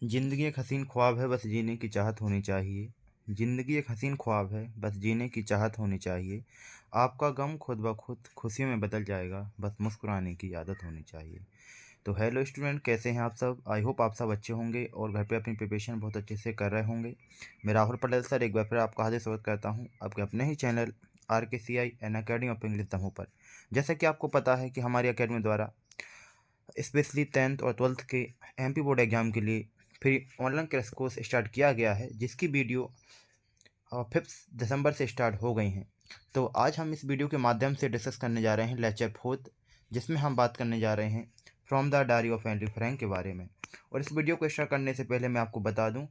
जिंदगी एक हसीन ख्वाब है, बस जीने की चाहत होनी चाहिए। जिंदगी एक हसीन ख्वाब है, बस जीने की चाहत होनी चाहिए। आपका गम खुद ब खुद खुशियों में बदल जाएगा, बस मुस्कुराने की आदत होनी चाहिए। तो हेलो स्टूडेंट, कैसे हैं आप सब? आई होप आप सब अच्छे होंगे और घर पे अपनी प्रिपरेशन बहुत अच्छे से कर रहे होंगे। मैं राहुल पटेल सर एक बार फिर आपका हार्दिक स्वागत करता हूँ आपके अपने ही channel RKCI an academy of English Damoh पर। जैसा कि आपको पता है कि हमारी अकेडमी द्वारा स्पेशली 10th और 12th के MP बोर्ड एग्ज़ाम के लिए फिर ऑनलाइन क्रैश कोर्स स्टार्ट किया गया है, जिसकी वीडियो 5 दिसंबर से स्टार्ट हो गई हैं। तो आज हम इस वीडियो के माध्यम से डिस्कस करने जा रहे हैं लेक्चर 4, जिसमें हम बात करने जा रहे हैं from the diary of Anne Frank के बारे में। और इस वीडियो को स्टार्ट करने से पहले मैं आपको बता दूं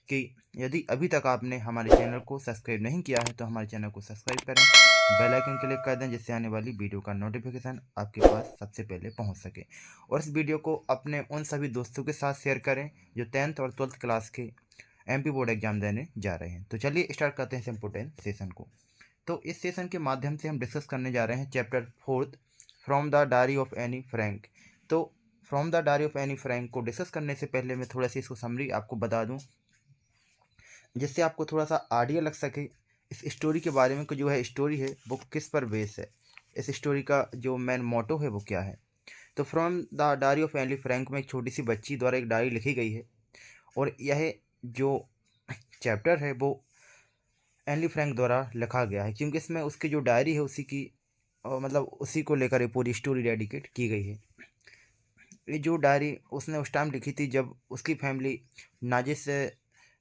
कि यदि अभी तक आपने हमारे चैनल को सब्सक्राइब नहीं किया है तो हमारे चैनल को सब्सक्राइब करें, बेल आइकन क्लिक कर दें, जिससे आने वाली वीडियो का नोटिफिकेशन आपके पास सबसे पहले पहुंच सके। और इस वीडियो को अपने उन सभी दोस्तों के साथ शेयर करें जो 10th और 12th क्लास के MP बोर्ड एग्जाम देने जा रहे हैं। तो चलिए स्टार्ट करते हैं इस इम्पोर्टेंट सेशन को। तो इस सेशन के माध्यम से हम डिस्कस करने जा रहे हैं chapter 4 from the diary of Anne Frank. तो from the diary of Anne Frank को डिस्कस करने से पहले मैं थोड़ा सा इसको समरी आपको बता दूं, जिससे आपको थोड़ा सा आइडिया लग सके इस स्टोरी के बारे में कि जो है स्टोरी है वो किस पर बेस है, इस स्टोरी का जो मेन मोटो है वो क्या है। तो from the diary of Anne Frank में एक छोटी सी बच्ची द्वारा एक डायरी लिखी गई है, और यह जो चैप्टर है वो एनली फ्रैंक द्वारा लिखा गया है, क्योंकि इसमें उसकी जो डायरी है उसी की मतलब उसी को लेकर ये पूरी स्टोरी डेडिकेट की गई है। ये जो डायरी उसने उस टाइम लिखी थी जब उसकी फैमिली नाजिस से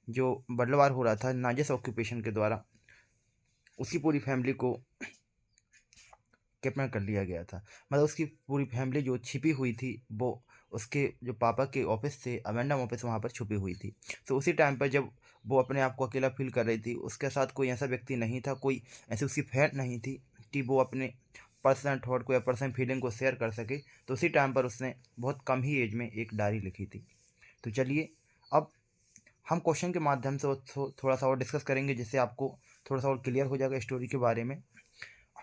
जो बदलवार हो रहा था, नाजिस ऑक्यूपेशन के द्वारा उसकी पूरी फैमिली को किडनैप कर लिया गया था। मतलब उसकी पूरी फैमिली जो छिपी हुई थी वो उसके जो पापा के ऑफिस से अमेंडम ऑफिस वहाँ पर छुपी हुई थी। तो उसी टाइम पर जब वो अपने आप को अकेला फील कर रही थी, उसके साथ कोई ऐसा व्यक्ति नहीं था, कोई ऐसी उसकी फ्रेंड नहीं थी कि वो अपने पर्सनल थॉट को या पर्सनल फीलिंग को शेयर कर सके। तो उसी टाइम पर उसने बहुत कम ही एज में एक डायरी लिखी थी। तो चलिए अब हम क्वेश्चन के माध्यम से थोड़ा सा और डिस्कस करेंगे, जिससे आपको थोड़ा सा और क्लियर हो जाएगा स्टोरी के बारे में।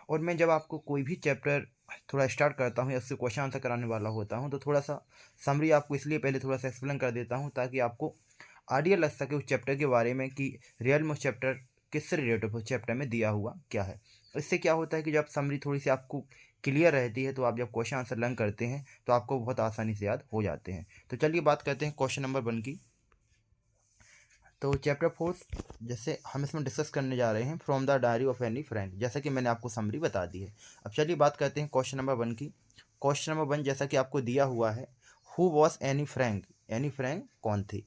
और मैं जब आपको कोई भी चैप्टर थोड़ा स्टार्ट करता हूँ या उससे क्वेश्चन आंसर कराने वाला होता हूँ, तो थोड़ा सा समरी आपको इसलिए पहले थोड़ा सा एक्सप्लेन कर देता हूँ ताकि आपको आइडिया लग सके उस चैप्टर के बारे में कि रियल में उस चैप्टर किससे रिलेटेड उस चैप्टर में दिया हुआ क्या है। इससे क्या होता है कि जब समरी थोड़ी सी आपको क्लियर रहती है तो आप जब क्वेश्चन आंसर लर्न करते हैं तो आपको बहुत आसानी से याद हो जाते हैं। तो चलिए बात करते हैं क्वेश्चन नंबर 1 की। तो चैप्टर 4 जैसे हम इसमें डिस्कस करने जा रहे हैं from the diary of Anne Frank, जैसा कि मैंने आपको समरी बता दी है। अब चलिए बात करते हैं क्वेश्चन नंबर 1 की। क्वेश्चन नंबर 1 जैसा कि आपको दिया हुआ है, who was Anne Frank? Anne Frank कौन थी?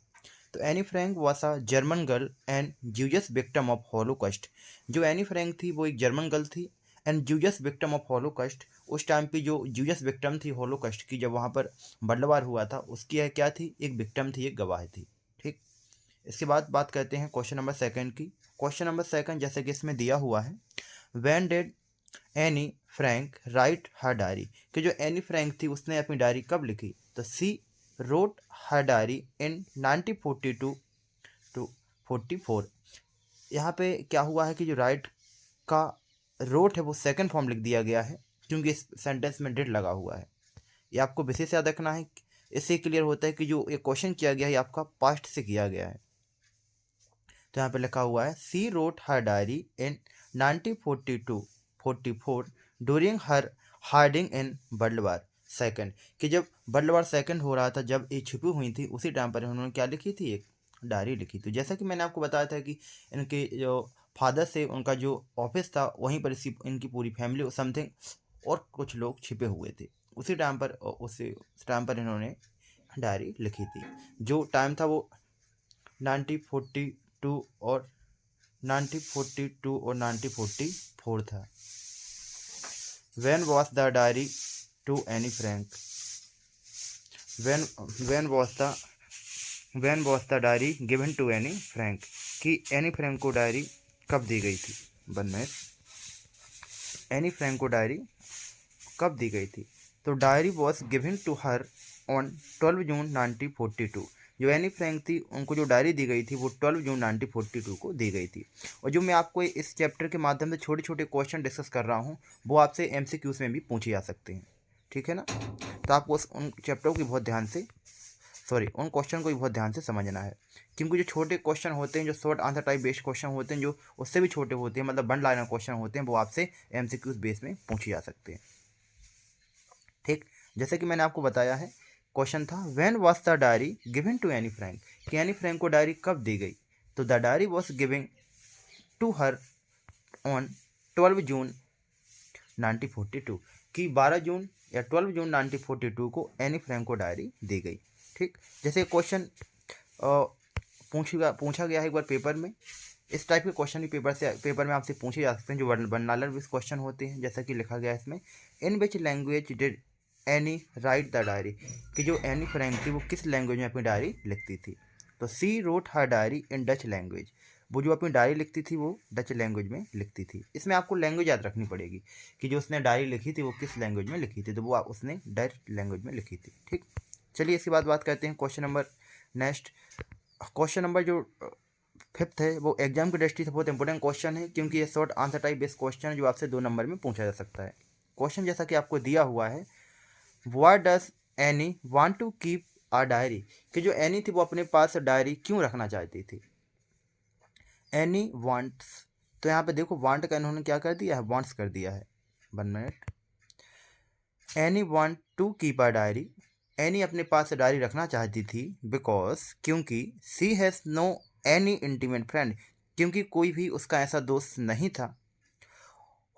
तो Anne Frank was a German girl and Jews victim of Holocaust. जो एनी फ्रैंक थी वो एक जर्मन गर्ल थी and Jews victim of Holocaust. उस टाइम पे जो ज्यूजस विक्टिम थी हॉलोकॉस्ट की, जब वहाँ पर बंटवार हुआ था, उसकी यह क्या थी? एक विक्टिम थी, एक गवाह थी। ठीक। इसके बाद बात करते हैं क्वेश्चन नंबर 2 की। क्वेश्चन नंबर 2 जैसे कि इसमें दिया हुआ है, when did Anne Frank right her diary? कि जो एनी फ्रैंक थी उसने अपनी डायरी कब लिखी? तो she wrote her diary in 1942 to 44। यहाँ पे क्या हुआ है कि जो राइट का रोट है वो सेकंड फॉर्म लिख दिया गया है, क्योंकि इस सेंटेंस में डिड लगा हुआ है। ये आपको विशेष याद रखना है। इससे क्लियर होता है कि जो ये क्वेश्चन किया गया है आपका पास्ट से किया गया है। तो यहाँ पे लिखा हुआ है, she wrote her diary in 1942-44 during her hiding in world war second. कि जब वर्ल्ड वार सेकेंड हो रहा था, जब ये छुपी हुई थी, उसी टाइम पर उन्होंने क्या लिखी थी? एक डायरी लिखी थी। जैसा कि मैंने आपको बताया था कि इनके जो फादर से उनका जो ऑफिस था वहीं पर इनकी पूरी फैमिली समथिंग और कुछ लोग छिपे हुए थे। उसी टाइम पर इन्होंने डायरी लिखी थी। जो टाइम था वो 1942 और 1944 था। When was the diary to Anne Frank? When was the diary given to Anne Frank? कि एनी फ्रैंक को डायरी कब दी गई थी? एनी फ्रैंक को डायरी कब दी गई थी? तो diary was given to her on 12 जून 1942। जो एनी फ्रैंक थी उनको जो डायरी दी गई थी वो 12 जून 1942 को दी गई थी। और जो मैं आपको इस चैप्टर के माध्यम से छोटे छोटे क्वेश्चन डिस्कस कर रहा हूँ वो आपसे MCQs में भी पूछे जा सकते हैं, ठीक है ना। तो आपको उन चैप्टरों की बहुत ध्यान से उन क्वेश्चन को भी बहुत ध्यान से समझना है, क्योंकि जो छोटे क्वेश्चन होते हैं, जो short answer type based question होते हैं, जो उससे भी छोटे होते हैं, मतलब वन लाइनर क्वेश्चन होते हैं, वो आपसे MCQs बेस में पूछे जा सकते हैं, ठीक। जैसे कि मैंने आपको बताया है, क्वेश्चन था when was the diary given to Anne Frank, कि एनी फ्रैंक को डायरी कब दी गई। तो the diary was giving to her on 12 जून 1942, कि 12 जून या 12 जून 1942 को एनी फ्रैंक को डायरी दी गई, ठीक। जैसे क्वेश्चन पूछा गया है एक बार पेपर में, इस टाइप के क्वेश्चन भी पेपर में आपसे पूछे जा सकते हैं, जो वर्नालर बेस्ड क्वेश्चन होते हैं। जैसा कि लिखा गया है इसमें, in which language did Anne write the diary, कि जो एनी फ्रैंक थी वो किस लैंग्वेज में अपनी डायरी लिखती थी। तो she wrote her diary in Dutch language, वो जो अपनी डायरी लिखती थी वो डच लैंग्वेज में लिखती थी। इसमें आपको लैंग्वेज याद रखनी पड़ेगी कि जो उसने डायरी लिखी थी वो किस लैंग्वेज में लिखी थी, तो वो उसने डच लैंग्वेज में लिखी थी, ठीक। चलिए इसके बाद बात करते हैं question number next. Question number जो 5th है वो एग्जाम की दृष्टि से बहुत इंपॉर्टेंट क्वेश्चन है, क्योंकि ये short answer type based question है जो आपसे 2 नंबर में पूछा जा सकता है। क्वेश्चन जैसा कि आपको दिया हुआ है, why does Anne want to keep a diary, कि जो एनी थी वो अपने पास डायरी क्यों रखना चाहती थी। एनी वांट्स, तो यहाँ पे देखो वांट का इन्होंने क्या कर दिया है, वांट्स कर दिया है। 1 minute. Anne want to keep a diary, Anne अपने पास डायरी रखना चाहती थी, बिकॉज, क्योंकि she has no any intimate friend, क्योंकि कोई भी उसका ऐसा दोस्त नहीं था,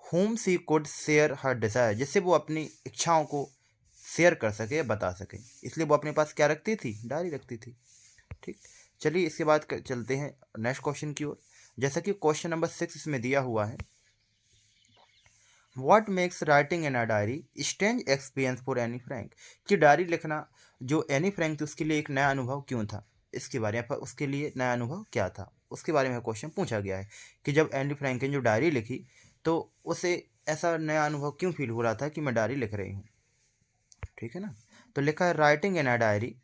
whom she could share her desire, जिससे वो अपनी इच्छाओं को शेयर कर सके, बता सके, इसलिए वो अपने पास क्या रखती थी, डायरी रखती थी, ठीक। चलिए इसके बाद चलते हैं नेक्स्ट क्वेश्चन की ओर। जैसा कि क्वेश्चन नंबर 6 इसमें दिया हुआ है, what makes writing in a diary strange experience for any Frank, कि डायरी लिखना जो एनी फ्रैंक थी उसके लिए एक नया अनुभव क्यों था, इसके बारे में, उसके लिए नया अनुभव क्या था, उसके बारे में क्वेश्चन पूछा गया है कि जब एनी फ्रैंक ने जो डायरी लिखी तो उसे ऐसा नया अनुभव क्यों फील हो रहा था कि मैं डायरी लिख रही हूँ, ठीक है ना। तो लिखा है writing in a diary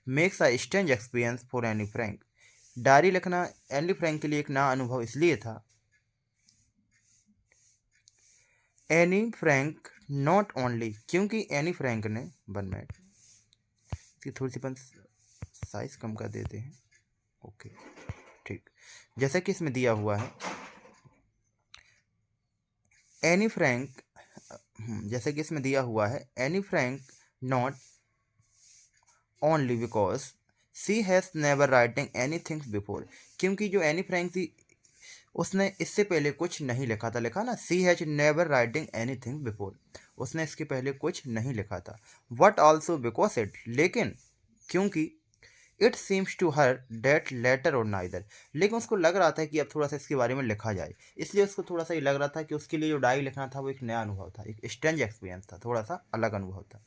makes a strange experience for Anne Frank, diary लिखना एनी फ्रैंक के लिए एक नया अनुभव इसलिए था, एनी फ्रैंक नॉट ओनली, क्योंकि एनी फ्रैंक ने, 1 मिनट, इसकी थोड़ी सी अपन साइज कम कर देते हैं, ओके, ठीक। जैसा कि इसमें दिया हुआ है, एनी फ्रैंक, जैसे कि इसमें दिया हुआ है, Anne Frank not only because she has never writing any things before, क्योंकि जो एनी फ्रैंक थी उसने इससे पहले कुछ नहीं लिखा था, लिखा ना, she has never writing anything before, उसने इसके पहले कुछ नहीं लिखा था। वट ऑल्सो बिकॉज इट, लेकिन, क्योंकि, it seems to her that later और नाइदर, लेकिन उसको लग रहा था कि अब थोड़ा सा इसके बारे में लिखा जाए, इसलिए उसको थोड़ा सा ये लग रहा था कि उसके लिए जो डायरी लिखना था वो एक नया अनुभव था, एक स्ट्रेंज एक्सपीरियंस था, थोड़ा सा अलग अनुभव था।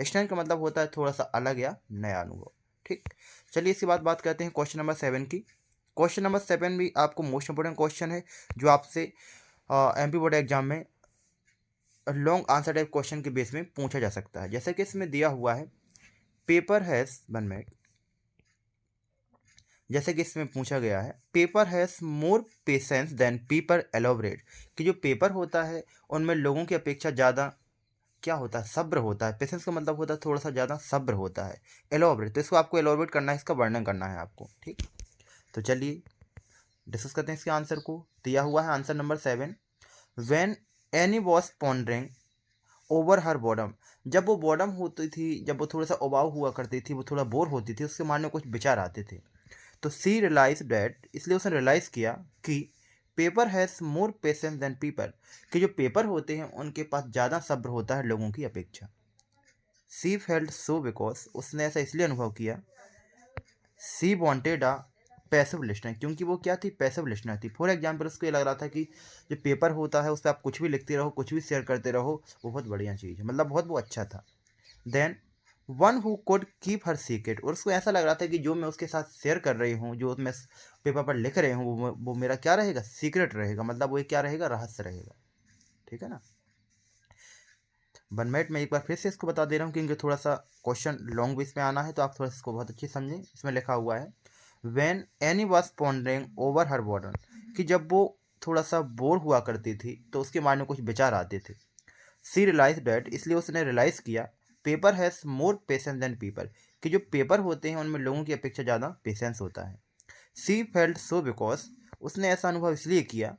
स्ट्रेंज का मतलब होता है थोड़ा सा अलग या नया अनुभव, ठीक। चलिए इसके बाद बात करते हैं क्वेश्चन नंबर 7 की। क्वेश्चन नंबर 7 भी आपको मोस्ट इंपोर्टेंट क्वेश्चन है, जो आपसे MP बोर्ड एग्जाम में लॉन्ग आंसर टाइप क्वेश्चन के बेस में पूछा जा सकता है। जैसे कि इसमें दिया हुआ है, पेपर हैज़, 1 मिनट, जैसे कि इसमें पूछा गया है, paper has more patience than people elaborate, कि जो पेपर होता है उनमें लोगों की अपेक्षा ज़्यादा क्या होता है, सब्र होता है। पेशेंस का मतलब होता है थोड़ा सा ज़्यादा सब्र होता है। एलोबरेट, तो इसको आपको एलोबरेट करना है, इसका वर्णन करना है आपको, ठीक। तो चलिए डिस्कस करते हैं इसके आंसर को। दिया हुआ है answer number 7, when any was pondering over her boredom, जब वो बॉडम होती थी, जब वो थोड़ा सा उबाऊ हुआ करती थी, वो थोड़ा बोर होती थी, उसके मन में कुछ विचार आते थे, तो सी रियलाइज डैट, इसलिए उसने रियलाइज़ किया कि paper has more patience than people, कि जो पेपर होते हैं उनके पास ज़्यादा सब्र होता है लोगों की अपेक्षा। सी फेल्ट सो बिकॉज, उसने ऐसा इसलिए अनुभव किया, she wanted a passive listener, क्योंकि वो क्या थी, पैसिव लिस्टनर थी। फॉर एग्जाम्पल उसको ये लग रहा था कि जो पेपर होता है उस पर आप कुछ भी लिखते रहो, कुछ भी शेयर करते रहो, वो बहुत बढ़िया चीज़ है, मतलब बहुत वो अच्छा था। Then one who could keep her secret, और उसको ऐसा लग रहा था कि जो मैं उसके साथ शेयर कर रही हूँ, जो मैं पेपर पर लिख रही हूँ, वो मेरा क्या रहेगा, सीक्रेट रहेगा, मतलब वो क्या रहेगा, रहस्य रहेगा, ठीक है ना। 1 मिनट में एक बार फिर से इसको बता दे रहा हूँ, क्योंकि थोड़ा सा क्वेश्चन लॉन्ग इसमें आना है, तो आप थोड़ा सा इसको बहुत अच्छी समझें। इसमें लिखा हुआ है when any was pondering over her burden, कि जब वो थोड़ा सा बोर हुआ करती थी तो उसके माइंड में कुछ विचार आते थे। सी रियलाइज डैट, इसलिए उसने रियलाइज़ किया paper has more patience than people, कि जो पेपर होते हैं उनमें लोगों की अपेक्षा ज़्यादा पेशेंस होता है। सी फेल्ट सो बिकॉज, उसने ऐसा अनुभव इसलिए किया।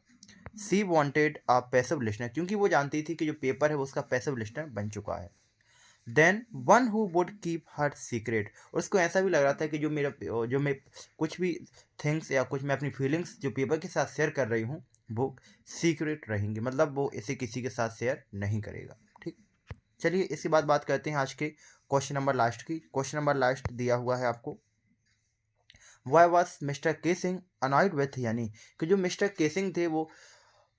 She wanted a passive listener, क्योंकि वो जानती थी कि जो पेपर है वो उसका पैसिव लिस्नर बन चुका है। Then one who would keep her secret, और उसको ऐसा भी लग रहा था कि जो मैं कुछ भी थिंग्स या कुछ मैं अपनी फीलिंग्स जो पेपर के साथ शेयर कर रही हूँ वो सीक्रेट रहेंगी, मतलब वो इसे किसी के साथ शेयर नहीं करेगा। ठीक, चलिए इसके बाद बात करते हैं आज के क्वेश्चन नंबर लास्ट की। क्वेश्चन नंबर लास्ट दिया हुआ है आपको, why was mister casing annoyed with यानी, कि जो मिस्टर केसिंग थे वो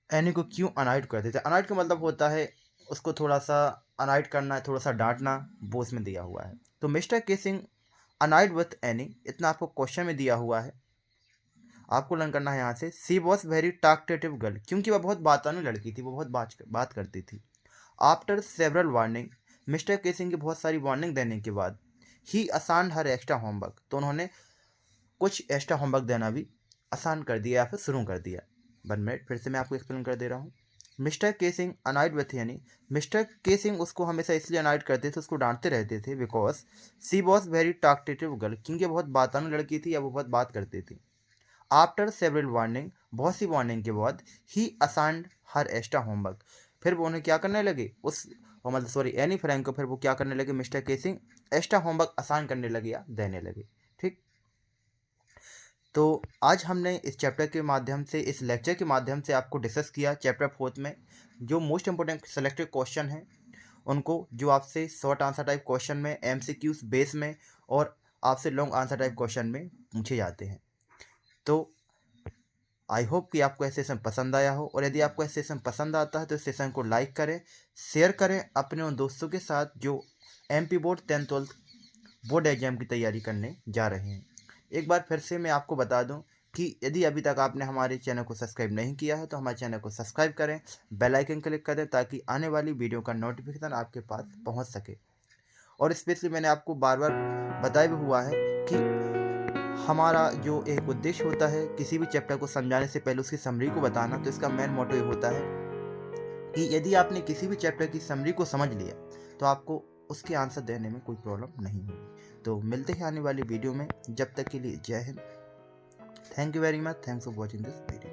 एनी को क्यों अनॉयड करते थे। अनॉयड का मतलब होता है उसको थोड़ा सा अनॉयड करना, थोड़ा सा डांटना, वो इसमें दिया हुआ है। तो mister casing annoyed with any, इतना आपको क्वेश्चन में दिया हुआ है, आपको लर्न करना है यहाँ से। सी वॉज वेरी टॉकटेटिव गर्ल, क्योंकि वह बहुत बातानी लड़की थी, वो बहुत बात करती थी। After several warning, mister casing की बहुत सारी वार्निंग देने के बाद, ही असाइन हर एक्स्ट्रा होमवर्क, तो उन्होंने कुछ एक्स्ट्रा होमवर्क देना भी आसान कर दिया या फिर शुरू कर दिया। 1 मिनट फिर से मैं आपको एक्सप्लेन कर दे रहा हूँ। मिस्टर केसिंग अनॉयड विथ यानी मिस्टर केसिंग उसको हमेशा इसलिए अनॉयड करते थे, उसको डांटते रहते थे, because she was very talkative girl, क्योंकि बहुत बातानु लड़की थी या वो बहुत बात करती थी। आफ्टर सेवरल वार्निंग, बहुत सी वार्निंग के बाद, ही असाइंड हर एक्स्ट्रा होमवर्क, फिर वो उन्हें क्या करने लगे, मतलब सॉरी एनी फ्रैंक को फिर वो क्या करने लगे, mister casing extra homework assign करने लगे या देने लगे। ठीक, तो आज हमने इस चैप्टर के माध्यम से, इस लेक्चर के माध्यम से आपको डिस्कस किया चैप्टर 4 में जो मोस्ट इंपॉर्टेंट सेलेक्टेड क्वेश्चन हैं उनको, जो आपसे शॉर्ट आंसर टाइप क्वेश्चन में, एमसीक्यूज बेस में और आपसे लॉन्ग आंसर टाइप क्वेश्चन में पूछे जाते हैं। तो आई होप कि आपको ये सेशन पसंद आया हो, और यदि आपको ये सेशन पसंद आता है तो इस सेशन को लाइक करें, शेयर करें अपने उन दोस्तों के साथ जो MP board 10th 12th board exam की तैयारी करने जा रहे हैं। एक बार फिर से मैं आपको बता दूं कि यदि अभी तक आपने हमारे चैनल को सब्सक्राइब नहीं किया है तो हमारे चैनल को सब्सक्राइब करें, बेल आइकन क्लिक करें, ताकि आने वाली वीडियो का नोटिफिकेशन आपके पास पहुंच सके। और स्पेशली मैंने आपको बार बार बताया भी हुआ है कि हमारा जो एक उद्देश्य होता है किसी भी चैप्टर को समझाने से पहले उसकी समरी को बताना, तो इसका मेन मोटो ये होता है कि यदि आपने किसी भी चैप्टर की समरी को समझ लिया तो आपको उसके आंसर देने में कोई प्रॉब्लम नहीं होगी। तो मिलते हैं आने वाली वीडियो में, जब तक के लिए जय Hind. Thank you very much, thanks for watching this video.